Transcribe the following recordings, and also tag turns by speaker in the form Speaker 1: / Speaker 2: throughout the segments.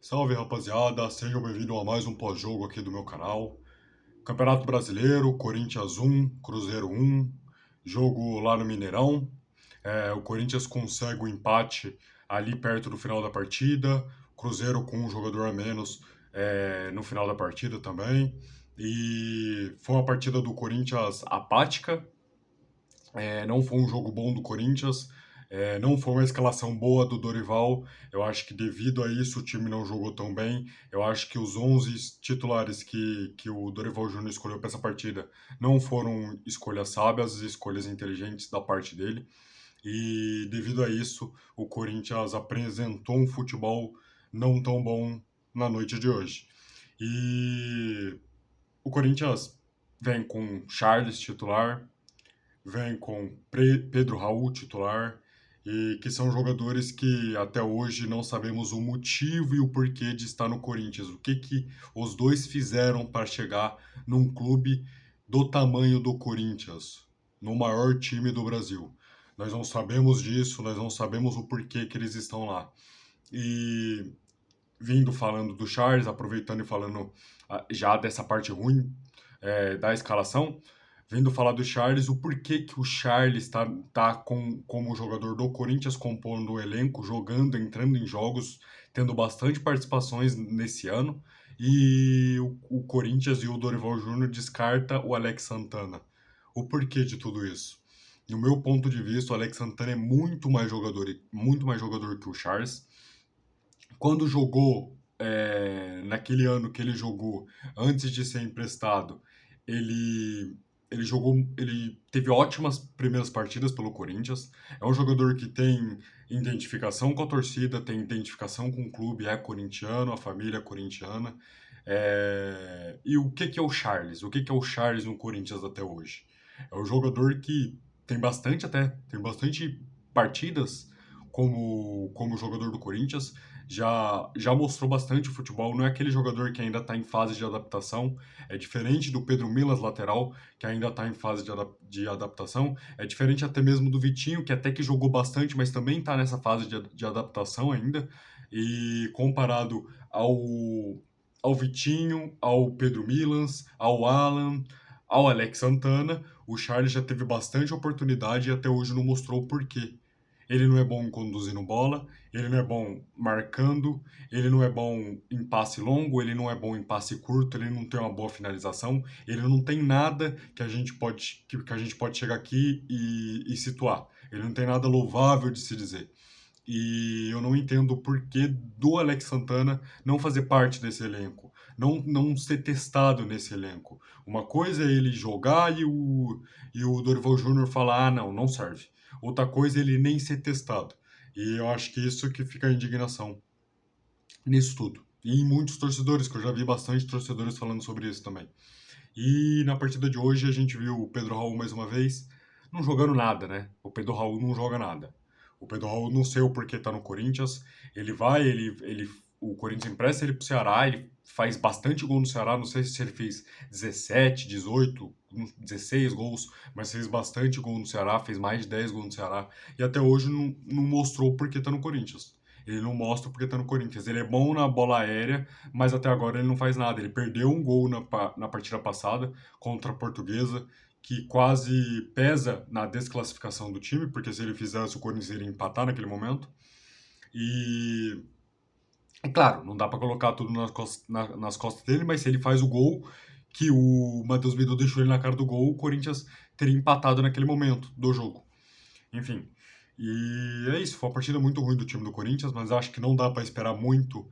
Speaker 1: Salve rapaziada, sejam bem-vindos a mais um pós-jogo aqui do meu canal. Campeonato Brasileiro, Corinthians 1, Cruzeiro 1, jogo lá no Mineirão. O Corinthians consegue o empate ali perto do final da partida, Cruzeiro com um jogador a menos no final da partida também. E foi uma partida do Corinthians apática, não foi um jogo bom do Corinthians, não foi uma escalação boa do Dorival. Eu acho que devido a isso o time não jogou tão bem. Eu acho que os 11 titulares que o Dorival Júnior escolheu para essa partida não foram escolhas sábias, escolhas inteligentes da parte dele. E devido a isso, o Corinthians apresentou um futebol não tão bom na noite de hoje. E o Corinthians vem com Charles titular, vem com Pedro Raul titular, e que são jogadores que até hoje não sabemos o motivo e o porquê de estar no Corinthians. O que os dois fizeram para chegar num clube do tamanho do Corinthians, no maior time do Brasil. Nós não sabemos disso, nós não sabemos o porquê que eles estão lá. E vindo falando do Charles, aproveitando e falando já dessa parte ruim da escalação, vindo falar do Charles, o porquê que o Charles tá como jogador do Corinthians, compondo o elenco, jogando, entrando em jogos, tendo bastante participações nesse ano, e o Corinthians e o Dorival Júnior descarta o Alex Santana. O porquê de tudo isso? No meu ponto de vista, o Alex Santana é muito mais jogador que o Charles. Quando jogou, naquele ano que ele jogou, antes de ser emprestado, ele, ele teve ótimas primeiras partidas pelo Corinthians. É um jogador que tem identificação com a torcida, tem identificação com o clube, é corintiano, a família é corintiana. E o que é o Charles? O que é o Charles no Corinthians até hoje? É um jogador que tem bastante partidas como jogador do Corinthians, já mostrou bastante o futebol, não é aquele jogador que ainda está em fase de adaptação, é diferente do Pedro Milas, lateral, que ainda está em fase de adaptação, é diferente até mesmo do Vitinho, que até que jogou bastante, mas também está nessa fase de adaptação ainda, e comparado ao Vitinho, ao Pedro Milas, ao Alan, ao Alex Santana, o Charles já teve bastante oportunidade e até hoje não mostrou o porquê. Ele não é bom conduzindo bola, ele não é bom marcando, ele não é bom em passe longo, ele não é bom em passe curto, ele não tem uma boa finalização, ele não tem nada que a gente pode chegar aqui e situar. Ele não tem nada louvável de se dizer. E eu não entendo o porquê do Alex Santana não fazer parte desse elenco, não ser testado nesse elenco. Uma coisa é ele jogar e o Dorival Júnior falar, ah, não serve. Outra coisa é ele nem ser testado. E eu acho que isso que fica a indignação nisso tudo. E em muitos torcedores, que eu já vi bastante torcedores falando sobre isso também. E na partida de hoje a gente viu o Pedro Raul mais uma vez, não jogando nada, né? O Pedro Raul não joga nada. O Pedro Raul não sei o porquê tá no Corinthians. O Corinthians empresta ele pro Ceará, ele faz bastante gol no Ceará, não sei se ele fez 17, 18, 16 gols, mas fez bastante gol no Ceará, fez mais de 10 gols no Ceará, e até hoje não mostrou porque tá no Corinthians. Ele não mostra porque tá no Corinthians. Ele é bom na bola aérea, mas até agora ele não faz nada. Ele perdeu um gol na partida passada contra a Portuguesa, que quase pesa na desclassificação do time, porque se ele fizesse o Corinthians iria empatar naquele momento. E é claro, não dá para colocar tudo nas costas dele, mas se ele faz o gol que o Matheus Bidu deixou ele na cara do gol, o Corinthians teria empatado naquele momento do jogo. Enfim, e é isso. Foi uma partida muito ruim do time do Corinthians, mas acho que não dá para esperar muito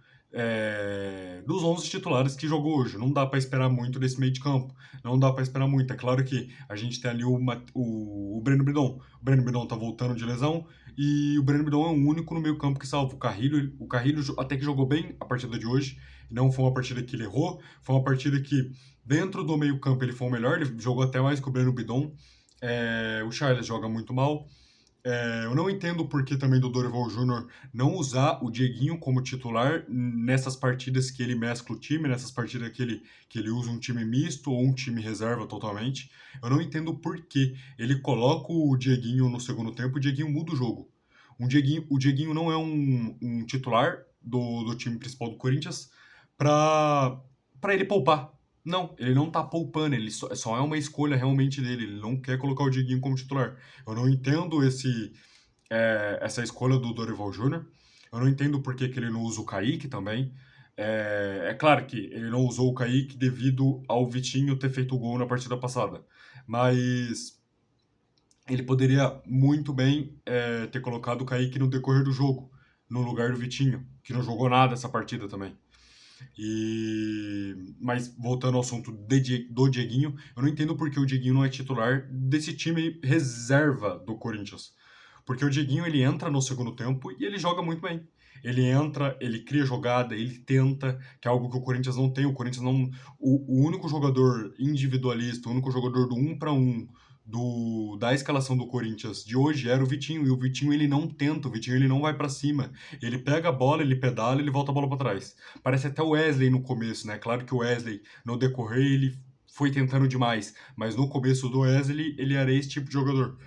Speaker 1: dos 11 titulares que jogou hoje. Não dá para esperar muito desse meio de campo. Não dá para esperar muito. É claro que a gente tem ali o Breno Bidon. O Breno Bidon tá voltando de lesão e o Breno Bidon é o único no meio campo que salva. O Carrilho até que jogou bem a partida de hoje. Não foi uma partida que ele errou. Foi uma partida que dentro do meio campo ele foi o melhor. Ele jogou até mais que o Breno Bidon. O Charles joga muito mal. Eu não entendo o porquê também do Dorival Júnior não usar o Dieguinho como titular nessas partidas que ele mescla o time, nessas partidas que ele usa um time misto ou um time reserva totalmente. Eu não entendo o porquê ele coloca o Dieguinho no segundo tempo e o Dieguinho muda o jogo. O Dieguinho não é um titular do time principal do Corinthians para ele poupar. Não, ele não tá poupando, ele só é uma escolha realmente dele, ele não quer colocar o Dieguinho como titular. Eu não entendo essa escolha do Dorival Júnior, eu não entendo por que que ele não usa o Kaique também. É claro que ele não usou o Kaique devido ao Vitinho ter feito o gol na partida passada, mas ele poderia muito bem ter colocado o Kaique no decorrer do jogo, no lugar do Vitinho, que não jogou nada essa partida também. Mas voltando ao assunto do Dieguinho, eu não entendo por que o Dieguinho não é titular desse time reserva do Corinthians. Porque o Dieguinho ele entra no segundo tempo e ele joga muito bem. Ele entra, ele cria jogada, ele tenta, que é algo que o Corinthians não tem. O Corinthians não. O único jogador individualista, o único jogador do 1 para 1 da escalação do Corinthians de hoje era o Vitinho. E o Vitinho ele não tenta, o Vitinho ele não vai para cima. Ele pega a bola, ele pedala, ele volta a bola para trás. Parece até o Wesley no começo, né? Claro que o Wesley, no decorrer, ele foi tentando demais. Mas no começo do Wesley, ele era esse tipo de jogador.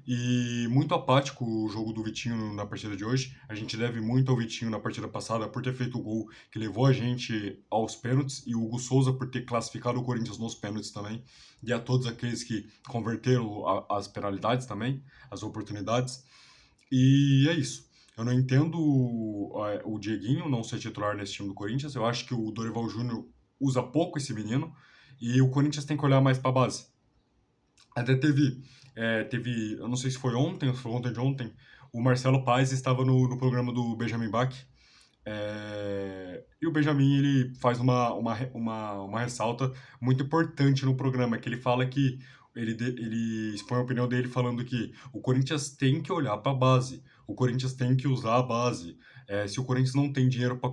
Speaker 1: E muito apático o jogo do Vitinho na partida de hoje. A gente deve muito ao Vitinho na partida passada por ter feito o gol que levou a gente aos pênaltis e o Hugo Souza por ter classificado o Corinthians nos pênaltis também. E a todos aqueles que converteram as penalidades também, as oportunidades. E é isso. Eu não entendo o Dieguinho não ser titular nesse time do Corinthians. Eu acho que o Dorival Júnior usa pouco esse menino e o Corinthians tem que olhar mais para a base. Até teve, eu não sei se foi ontem ou se foi ontem de ontem, o Marcelo Paes estava no programa do Benjamin Bach. E o Benjamin ele faz uma ressalta muito importante no programa, que ele fala que ele expõe a opinião dele falando que o Corinthians tem que olhar para a base, o Corinthians tem que usar a base. Se o Corinthians não tem dinheiro para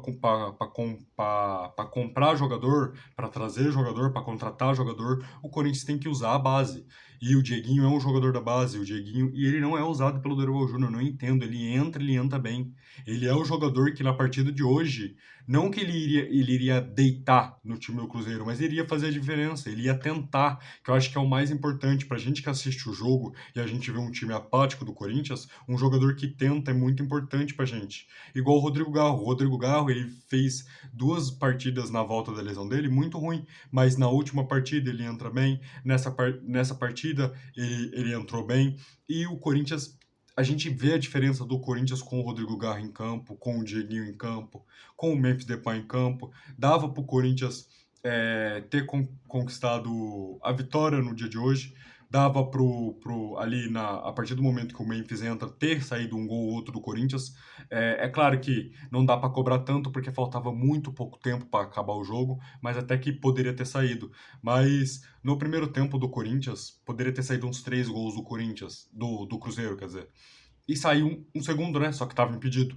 Speaker 1: comprar jogador, para trazer jogador, para contratar jogador, o Corinthians tem que usar a base. E o Dieguinho é um jogador da base, o Dieguinho, e ele não é usado pelo Dorival Júnior, não entendo. Ele entra bem. Ele é o jogador que na partida de hoje, não que ele iria deitar no time do Cruzeiro, mas ele iria fazer a diferença, ele ia tentar, que eu acho que é o mais importante pra gente que assiste o jogo e a gente vê um time apático do Corinthians, um jogador que tenta é muito importante pra gente. Igual o Rodrigo Garro. O Rodrigo Garro, ele fez 2 partidas na volta da lesão dele muito ruim, mas na última partida ele entra bem, nessa partida ele entrou bem, e o Corinthians a gente vê a diferença do Corinthians com o Rodrigo Garro em campo, com o Dieguinho em campo, com o Memphis Depay em campo. Dava para o Corinthians ter conquistado a vitória no dia de hoje. Dava ali a partir do momento que o Memphis entra, ter saído um gol ou outro do Corinthians. É claro que não dá para cobrar tanto porque faltava muito pouco tempo para acabar o jogo, mas até que poderia ter saído. Mas no primeiro tempo do Corinthians, poderia ter saído uns 3 gols do Corinthians, do Cruzeiro, quer dizer. E saiu um segundo, né? Só que estava impedido.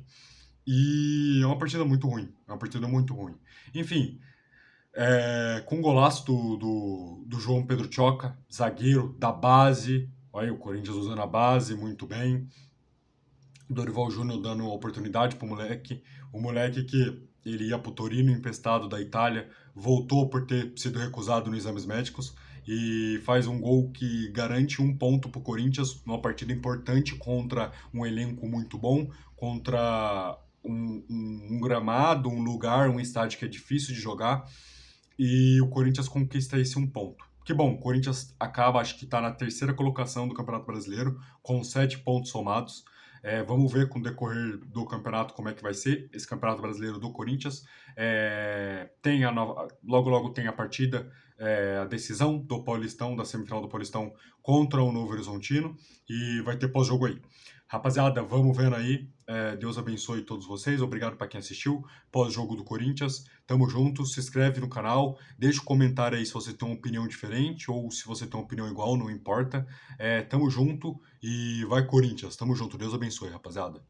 Speaker 1: E é uma partida muito ruim. É uma partida muito ruim. Enfim, com o golaço do João Pedro Choca, zagueiro da base. Olha o Corinthians usando a base muito bem. Dorival Júnior dando oportunidade pro moleque. O moleque que ele ia pro Torino emprestado da Itália, voltou por ter sido recusado nos exames médicos e faz um gol que garante 1 ponto pro Corinthians numa partida importante contra um elenco muito bom, contra um gramado, um lugar, um estádio que é difícil de jogar, e o Corinthians conquista esse 1 ponto. Que bom, o Corinthians acaba, acho que está na terceira colocação do Campeonato Brasileiro, com 7 pontos somados. Vamos ver com o decorrer do campeonato como é que vai ser esse Campeonato Brasileiro do Corinthians. Logo logo tem a partida, a decisão do Paulistão, da semifinal do Paulistão contra o Novo Horizontino, e vai ter pós-jogo aí. Rapaziada, vamos vendo aí. Deus abençoe todos vocês. Obrigado para quem assistiu. Pós-jogo do Corinthians. Tamo junto. Se inscreve no canal. Deixa um comentário aí se você tem uma opinião diferente ou se você tem uma opinião igual, não importa. Tamo junto e vai Corinthians. Tamo junto. Deus abençoe, rapaziada.